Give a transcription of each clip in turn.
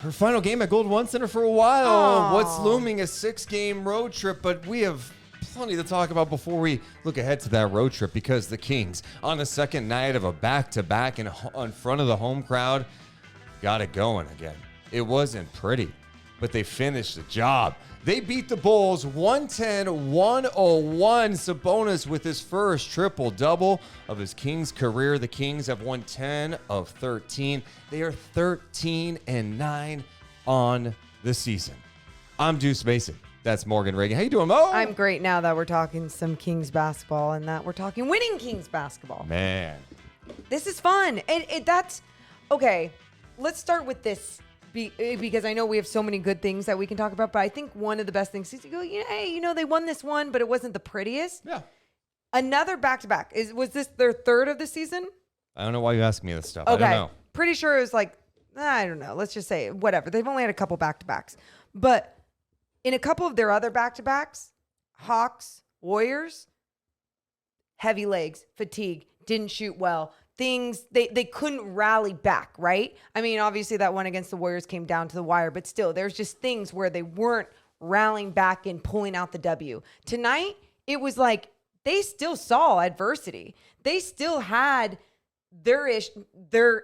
Her final game at Gold One Center for a while. Aww. What's looming? A 6-game road trip, but we have plenty to talk about before we look ahead to that road trip because the Kings, on the second night of a back-to-back in front of the home crowd, got it going again. It wasn't pretty, but they finished the job. They beat the Bulls 110-101. Sabonis with his first triple-double of his Kings career. The Kings have won 10 of 13. They are 13-9 on the season. I'm Deuce Mason. That's Morgan Reagan. How you doing, Mo? I'm great now that we're talking some Kings basketball and that we're talking winning Kings basketball. Man. This is fun. And that's okay. Let's start with this. Because I know we have so many good things that we can talk about, but I think one of the best things is to go, hey, they won this one, but it wasn't the prettiest. Yeah. Another back-to-back. Was this their third of the season? I don't know why you ask me this stuff. Okay. I don't know. Pretty sure it was I don't know. Let's just say whatever. They've only had a couple back-to-backs. But in a couple of their other back-to-backs, Hawks, Warriors, heavy legs, fatigue, didn't shoot well. Things they couldn't rally back, right? I mean, obviously that one against the Warriors came down to the wire, but still, there's just things where they weren't rallying back and pulling out the W. Tonight, it was like they still saw adversity. They still had their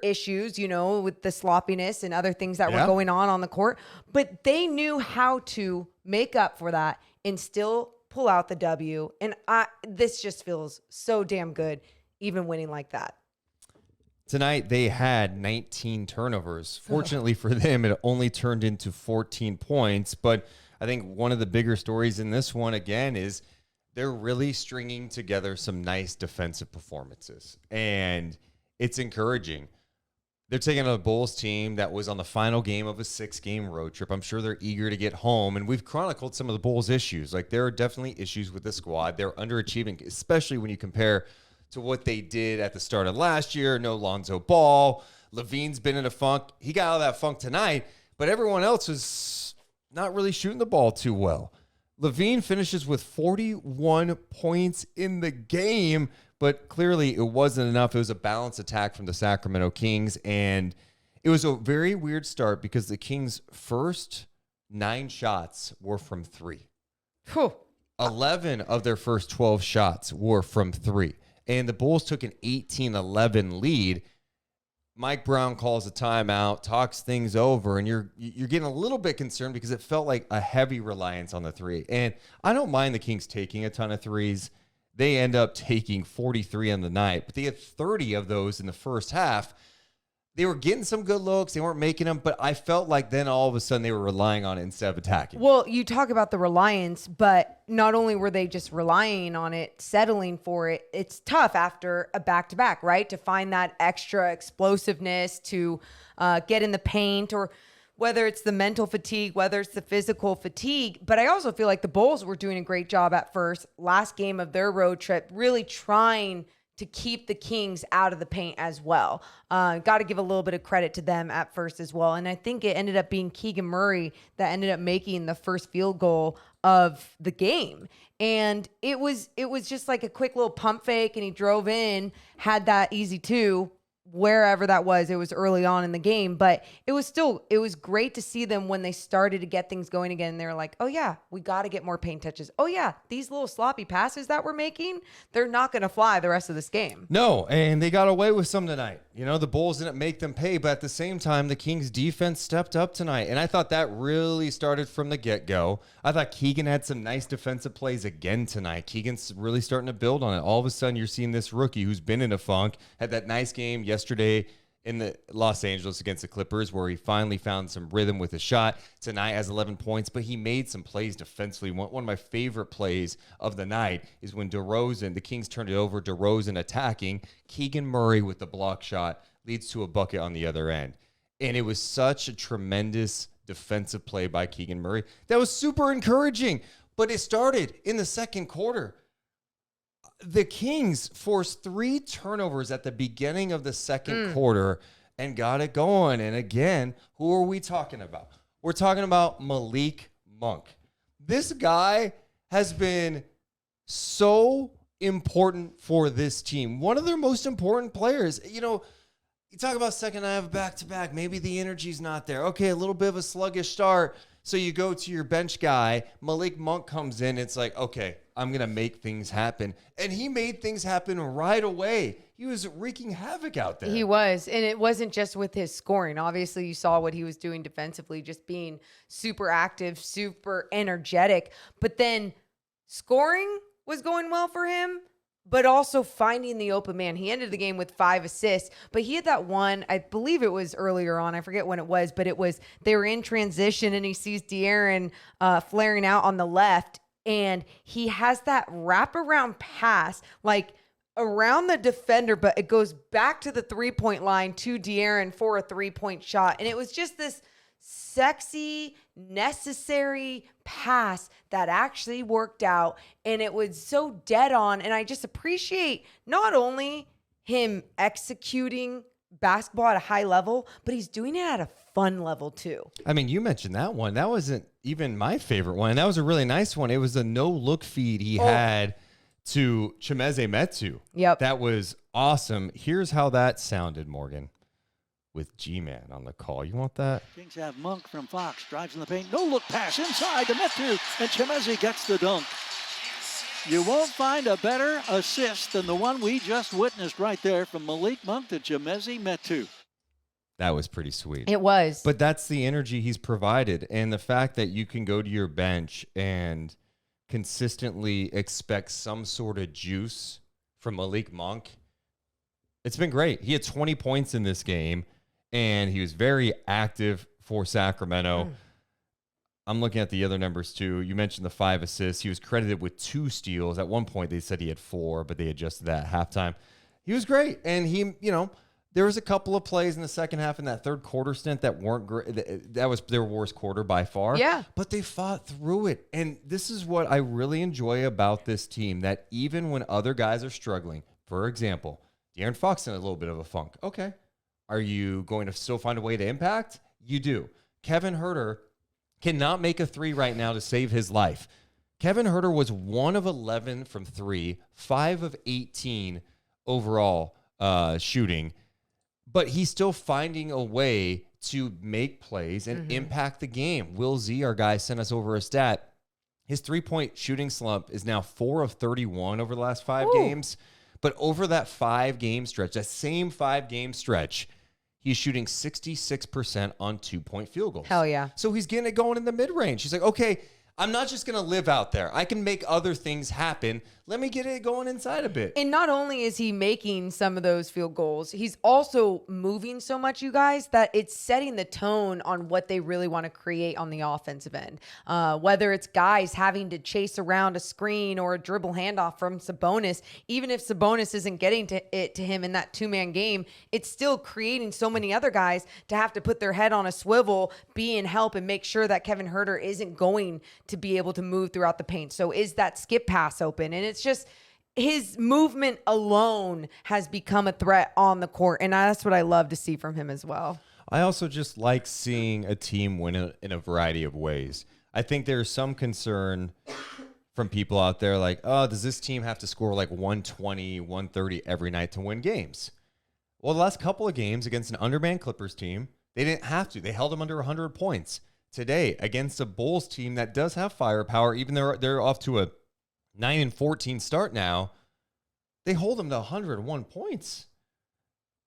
issues, with the sloppiness and other things that were going on the court, but they knew how to make up for that and still pull out the W. And this just feels so damn good, even winning like that. Tonight, they had 19 turnovers. Fortunately for them, it only turned into 14 points. But I think one of the bigger stories in this one, again, is they're really stringing together some nice defensive performances. And it's encouraging. They're taking on a Bulls team that was on the final game of a 6-game road trip. I'm sure they're eager to get home. And we've chronicled some of the Bulls' issues. There are definitely issues with the squad. They're underachieving, especially when you compare to what they did at the start of last year. No Lonzo Ball. Levine's been in a funk. He got out of that funk tonight, but everyone else was not really shooting the ball too well. Levine finishes with 41 points in the game, but clearly it wasn't enough. It was a balanced attack from the Sacramento Kings, and it was a very weird start because the Kings' first 9 shots were from 3. Whew. 11 of their first 12 shots were from 3. And the Bulls took an 18-11 lead. Mike Brown calls a timeout, talks things over, and you're getting a little bit concerned because it felt like a heavy reliance on the 3. And I don't mind the Kings taking a ton of threes. They end up taking 43 on the night, but they had 30 of those in the first half. They were getting some good looks. They weren't making them, but I felt like then all of a sudden they were relying on it instead of attacking. Well, you talk about the reliance, but not only were they just relying on it, settling for it, it's tough after a back-to-back, right? To find that extra explosiveness, to get in the paint, or whether it's the mental fatigue, whether it's the physical fatigue. But I also feel like the Bulls were doing a great job at first, last game of their road trip, really trying to keep the Kings out of the paint as well. Got to give a little bit of credit to them at first as well. And I think it ended up being Keegan Murray that ended up making the first field goal of the game. And it was just like a quick little pump fake, and he drove in, had that easy 2, wherever that was. It was early on in the game, but it was great to see them when they started to get things going again. They were like, oh yeah, we got to get more paint touches. Oh yeah, these little sloppy passes that we're making, they're not going to fly the rest of this game. No, and they got away with some tonight. The Bulls didn't make them pay, but at the same time, the Kings defense stepped up tonight. And I thought that really started from the get-go. I thought Keegan had some nice defensive plays again tonight. Keegan's really starting to build on it. All of a sudden, you're seeing this rookie who's been in a funk, had that nice game yesterday in the Los Angeles against the Clippers where he finally found some rhythm with a shot. Tonight has 11 points, but he made some plays defensively. One of my favorite plays of the night is when the Kings turned it over, DeRozan attacking, Keegan Murray with the block shot leads to a bucket on the other end. And it was such a tremendous defensive play by Keegan Murray that was super encouraging, but it started in the second quarter. The Kings forced 3 turnovers at the beginning of the second quarter and got it going. And again, who are we talking about? We're talking about Malik Monk. This guy has been so important for this team. One of their most important players. you talk about second night of back-to-back. Maybe the energy's not there. Okay, a little bit of a sluggish start. So you go to your bench guy. Malik Monk comes in. It's like, okay, I'm going to make things happen. And he made things happen right away. He was wreaking havoc out there. He was. And it wasn't just with his scoring. Obviously, you saw what he was doing defensively, just being super active, super energetic. But then scoring was going well for him, but also finding the open man. He ended the game with 5 assists, but he had that one, I believe it was earlier on, I forget when it was, but it was, they were in transition and he sees De'Aaron flaring out on the left, and he has that wraparound pass, like around the defender, but it goes back to the 3-point line to De'Aaron for a 3-point shot. And it was just this sexy, necessary pass that actually worked out, and it was so dead on. And I just appreciate not only him executing basketball at a high level, but he's doing it at a fun level too. I mean, you mentioned that one. That wasn't even my favorite one. That was a really nice one. It was a no-look feed he had to Chimeze Metu. Yep. That was awesome. Here's how that sounded, Morgan, with G-Man on the call. You want that? Kings have Monk from Fox. Drives in the paint. No look pass inside to Metu. And Chimeze gets the dunk. You won't find a better assist than the one we just witnessed right there from Malik Monk to Chimeze Metu. That was pretty sweet. It was. But that's the energy he's provided. And the fact that you can go to your bench and consistently expect some sort of juice from Malik Monk, it's been great. He had 20 points in this game, and he was very active for Sacramento. I'm looking at the other numbers, too. You mentioned the 5 assists. He was credited with 2 steals. At one point, they said he had 4, but they adjusted that at halftime. He was great. And he, there was a couple of plays in the second half in that third quarter stint that weren't great. That was their worst quarter by far. Yeah. But they fought through it. And this is what I really enjoy about this team, that even when other guys are struggling, for example, De'Aaron Fox in a little bit of a funk. Okay. Are you going to still find a way to impact? You do. Kevin Huerter cannot make a 3 right now to save his life. Kevin Huerter was 1 of 11 from 3, 5 of 18 overall shooting, but he's still finding a way to make plays and impact the game. Will Z, our guy, sent us over a stat. His 3-point shooting slump is now 4 of 31 over the last 5 games. But over that 5-game stretch, that same 5-game stretch, he's shooting 66% on 2-point field goals. Hell yeah. So he's getting it going in the mid-range. He's like, okay, I'm not just going to live out there. I can make other things happen. Let me get it going inside a bit. And not only is he making some of those field goals, he's also moving so much, you guys, that it's setting the tone on what they really want to create on the offensive end. Whether it's guys having to chase around a screen or a dribble handoff from Sabonis, even if Sabonis isn't getting to him in that 2-man game, it's still creating so many other guys to have to put their head on a swivel, be in help, and make sure that Kevin Huerter isn't going to be able to move throughout the paint. So is that skip pass open? And it's just his movement alone has become a threat on the court. And that's what I love to see from him as well. I also just like seeing a team win in a variety of ways. I think there's some concern from people out there like, oh, does this team have to score like 120, 130 every night to win games? Well, the last couple of games against an undermanned Clippers team, they didn't have to. They held them under 100 points. Today, against a Bulls team that does have firepower, even though they're off to a 9-14 start now, they hold them to 101 points.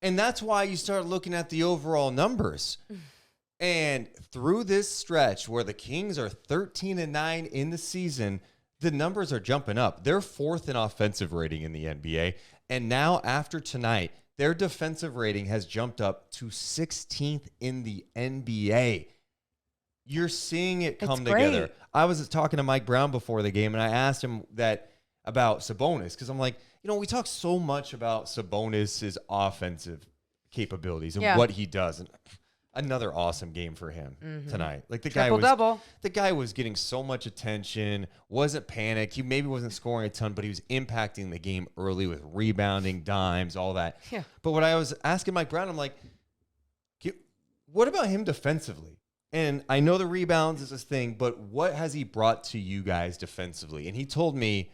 And that's why you start looking at the overall numbers. And through this stretch where the Kings are 13-9 in the season, the numbers are jumping up. They're 4th in offensive rating in the NBA. And now after tonight, their defensive rating has jumped up to 16th in the NBA. You're seeing it come together. I was talking to Mike Brown before the game, and I asked him that about Sabonis, because I'm like, we talk so much about Sabonis' offensive capabilities and what he does. And another awesome game for him tonight. Like the guy was getting so much attention, wasn't panicked. He maybe wasn't scoring a ton, but he was impacting the game early with rebounding, dimes, all that. Yeah. But when I was asking Mike Brown, I'm like, what about him defensively? And I know the rebounds is his thing, but what has he brought to you guys defensively? And he told me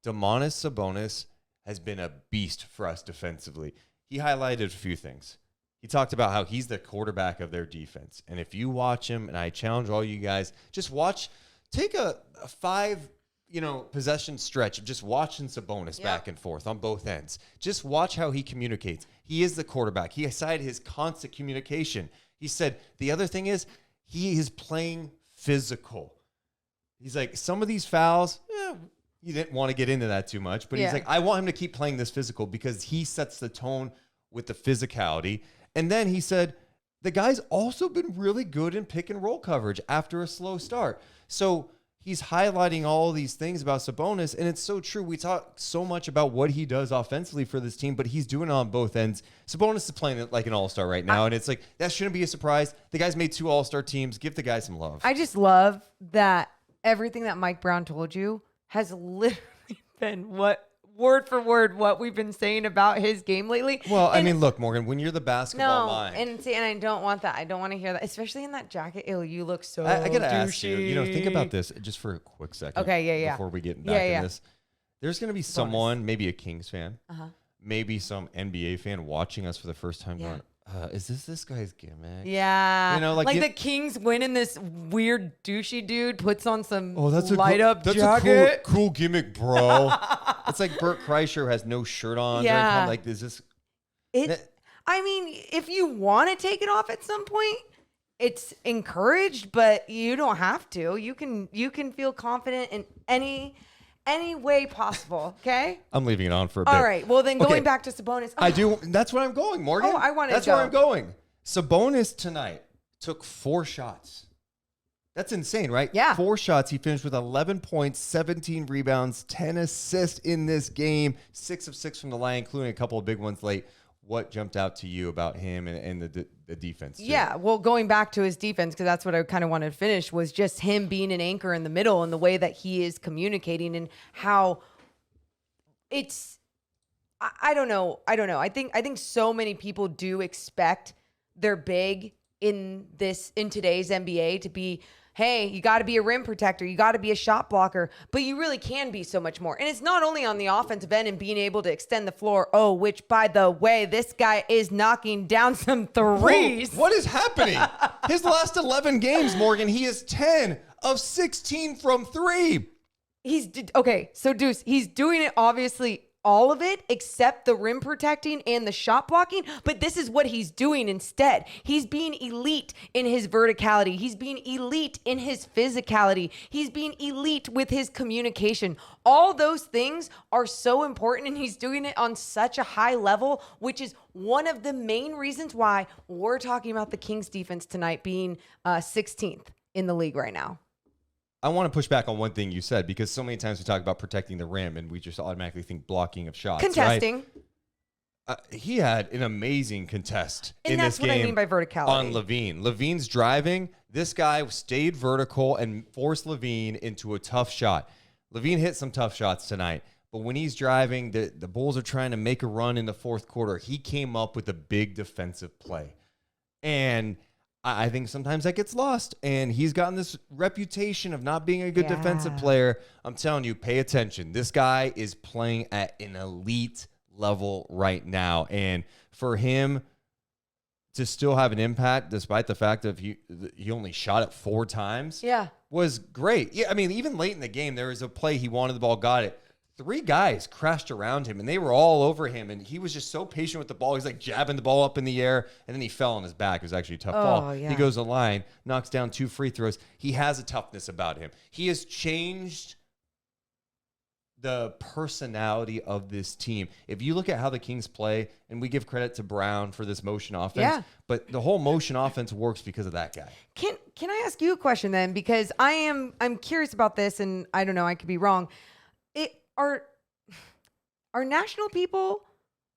Domantas Sabonis has been a beast for us defensively. He highlighted a few things. he talked about how he's the quarterback of their defense. And if you watch him, and I challenge all you guys, just take a 5 possession stretch of just watching Sabonis back and forth on both ends. Just watch how he communicates. He is the quarterback. He cited his constant communication. He said the other thing is he is playing physical. He's like, some of these fouls, you didn't want to get into that too much, but he's like, I want him to keep playing this physical because he sets the tone with the physicality. And then he said, the guy's also been really good in pick and roll coverage after a slow start. So he's highlighting all these things about Sabonis, and it's so true. We talk so much about what he does offensively for this team, but he's doing it on both ends. Sabonis is playing like an all-star right now, and it's like, that shouldn't be a surprise. The guy's made 2 all-star teams. Give the guy some love. I just love that everything that Mike Brown told you has literally been word for word what we've been saying about his game lately. Well, I mean, look, Morgan, when you're the basketball mind. And I don't want that. I don't want to hear that, especially in that jacket. Ew, you look so I got to douchey. ask you, think about this just for a quick second. Okay, Before we get back in this. There's going to be someone, maybe a Kings fan, maybe some NBA fan watching us for the first time going, is this guy's gimmick? Yeah. Like the Kings win and this weird douchey dude puts on some that's up that's jacket. a cool gimmick, bro. It's like Bert Kreischer who has no shirt on. Yeah. Like, is this? I mean, if you want to take it off at some point, it's encouraged, but you don't have to. You can feel confident in any way possible, okay? I'm leaving it on for a bit. All right. Well, then going back to Sabonis. I do. That's where I'm going, Morgan. Oh, I wanted That's to go. where I'm going. Sabonis tonight took 4 shots. That's insane, right? Yeah. 4 shots. He finished with 11 points, 17 rebounds, 10 assists in this game, 6 of 6 from the line, including a couple of big ones late. What jumped out to you about him and the defense? Too? Yeah, well, going back to his defense, because that's what I kind of wanted to finish, was just him being an anchor in the middle and the way that he is communicating and how it's, I don't know. I think so many people do expect their big in today's NBA to be, hey, you got to be a rim protector. You got to be a shot blocker, but you really can be so much more. And it's not only on the offensive end and being able to extend the floor. Oh, which, by the way, this guy is knocking down some threes. Whoa, what is happening? His last 11 games, Morgan, he is 10 of 16 from 3. Okay, so Deuce, he's doing it obviously all of it except the rim protecting and the shot blocking, but this is what he's doing instead. He's being elite in his verticality. He's being elite in his physicality. He's being elite with his communication. All those things are so important, and he's doing it on such a high level, which is one of the main reasons why we're talking about the Kings defense tonight being 16th in the league right now. I want to push back on one thing you said, because so many times we talk about protecting the rim and we just automatically think blocking of shots. Contesting. Right? He had an amazing contest and in that's this what game I mean by verticality. on Levine. Levine's driving. This guy stayed vertical and forced Levine into a tough shot. Levine hit some tough shots tonight, but when he's driving, the Bulls are trying to make a run in the fourth quarter. He came up with a big defensive play. And I think sometimes that gets lost, and he's gotten this reputation of not being a good defensive player. I'm telling you, pay attention. This guy is playing at an elite level right now, and for him to still have an impact, despite the fact that he only shot it 4 times, was great. Yeah, I mean, even late in the game, there was a play he wanted the ball, got it. 3 guys crashed around him, and they were all over him, and he was just so patient with the ball. He's like jabbing the ball up in the air, and then he fell on his back. It was actually a tough fall. Yeah. He goes to the line, knocks down 2 free throws. He has a toughness about him. He has changed the personality of this team. If you look at how the Kings play, and we give credit to Brown for this motion offense, but the whole motion offense works because of that guy. Can I ask you a question then? Because I'm curious about this, and I don't know, I could be wrong. Are national people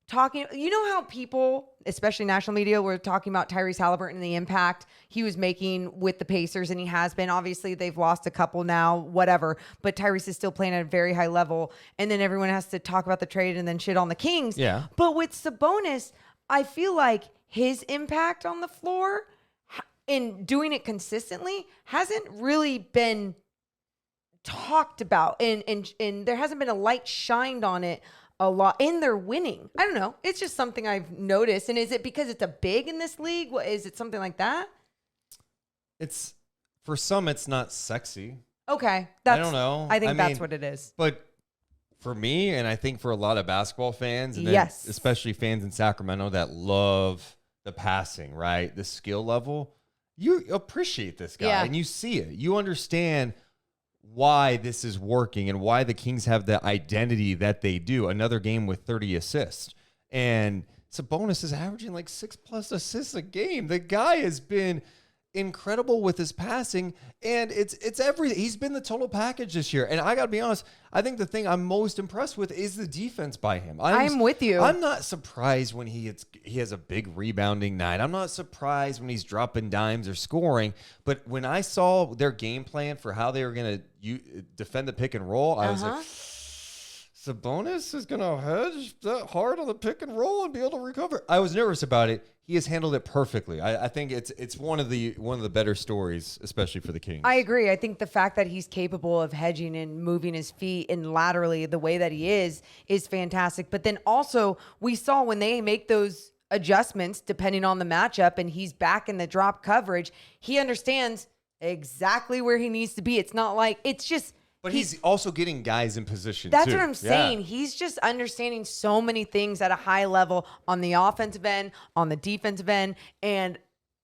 talking? You know how people, especially national media, were talking about Tyrese Halliburton and the impact he was making with the Pacers, and he has been. Obviously, they've lost a couple now, whatever. But Tyrese is still playing at a very high level, and then everyone has to talk about the trade and then shit on the Kings. Yeah. But with Sabonis, I feel like his impact on the floor in doing it consistently hasn't really been talked about, and there hasn't been a light shined on it a lot, and they're winning. I don't know. It's just something I've noticed. And is it because it's a big in this league? What is it? Something like that? It's for some, it's not sexy. Okay, I don't know. I think that's what it is. But for me, and I think for a lot of basketball fans, and then Yes. especially fans in Sacramento that love the passing, right? The skill level, you appreciate this guy and you see it. You understand why this is working and why the Kings have the identity that they do. Another game with 30 assists. And Sabonis is averaging like 6+ assists a game. The guy has been incredible with his passing, and it's everything. He's been the total package this year. And I got to be honest, I think the thing I'm most impressed with is the defense by him. I'm with you. I'm not surprised when he has a big rebounding night. I'm not surprised when he's dropping dimes or scoring. But when I saw their game plan for how they were going to defend the pick and roll, I was like, Sabonis is going to hedge that hard on the pick and roll and be able to recover. I was nervous about it. He has handled it perfectly. I think it's one of the better stories, especially for the Kings. I agree. I think the fact that he's capable of hedging and moving his feet and laterally the way that he is fantastic. But then also we saw when they make those adjustments, depending on the matchup, and he's back in the drop coverage, he understands exactly where he needs to be. It's not like it's just. But he's also getting guys in position, That's too. what I'm saying. Yeah. He's just understanding so many things at a high level on the offensive end, on the defensive end, and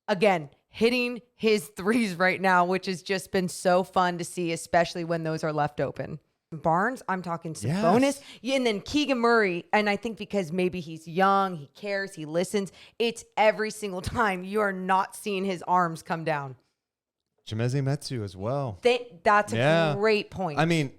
again, hitting his threes right now, which has just been so fun to see, especially when those are left open. Barnes, I'm talking Sabonis, and then Keegan Murray, and I think because maybe he's young, he cares, he listens, it's every single time you are not seeing his arms come down. Chimezie Metu as well. That's a great point. I mean,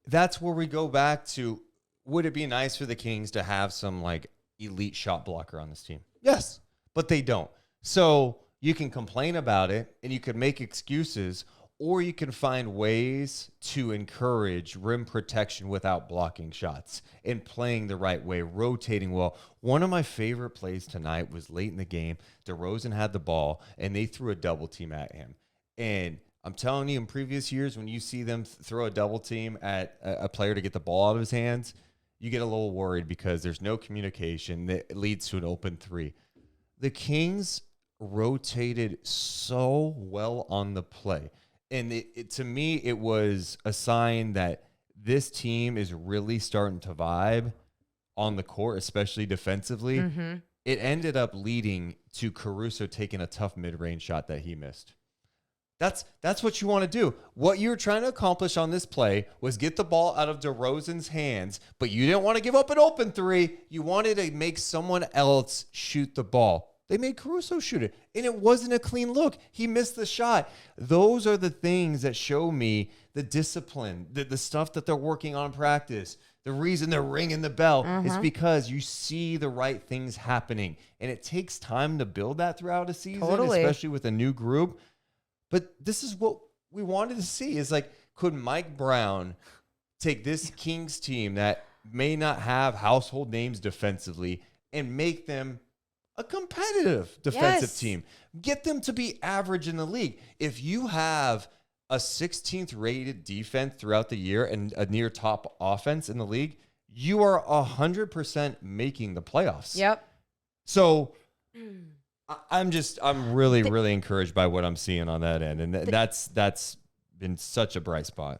that's where we go back to, would it be nice for the Kings to have some like elite shot blocker on this team? Yes, but they don't. So you can complain about it and you can make excuses, or you can find ways to encourage rim protection without blocking shots and playing the right way, rotating well. One of my favorite plays tonight was late in the game. DeRozan had the ball and they threw a double team at him. And I'm telling you, in previous years, when you see them throw a double team at a player to get the ball out of his hands, you get a little worried because there's no communication that leads to an open three. The Kings rotated so well on the play. And to me, it was a sign that this team is really starting to vibe on the court, especially defensively. Mm-hmm. It ended up leading to Caruso taking a tough mid-range shot that he missed. That's what you want to do. What you were trying to accomplish on this play was get the ball out of DeRozan's hands, but you didn't want to give up an open three. You wanted to make someone else shoot the ball. They made Caruso shoot it, and it wasn't a clean look. He missed the shot. Those are the things that show me the discipline, the stuff that they're working on in practice. The reason they're ringing the bell is because you see the right things happening, and it takes time to build that throughout a season, especially with a new group. But this is what we wanted to see, is like, could Mike Brown take this Kings team that may not have household names defensively and make them a competitive defensive team? Get them to be average in the league. If you have a 16th rated defense throughout the year and a near top offense in the league, you are 100% making the playoffs. Yep. So I'm really encouraged by what I'm seeing on that end. And that's been such a bright spot.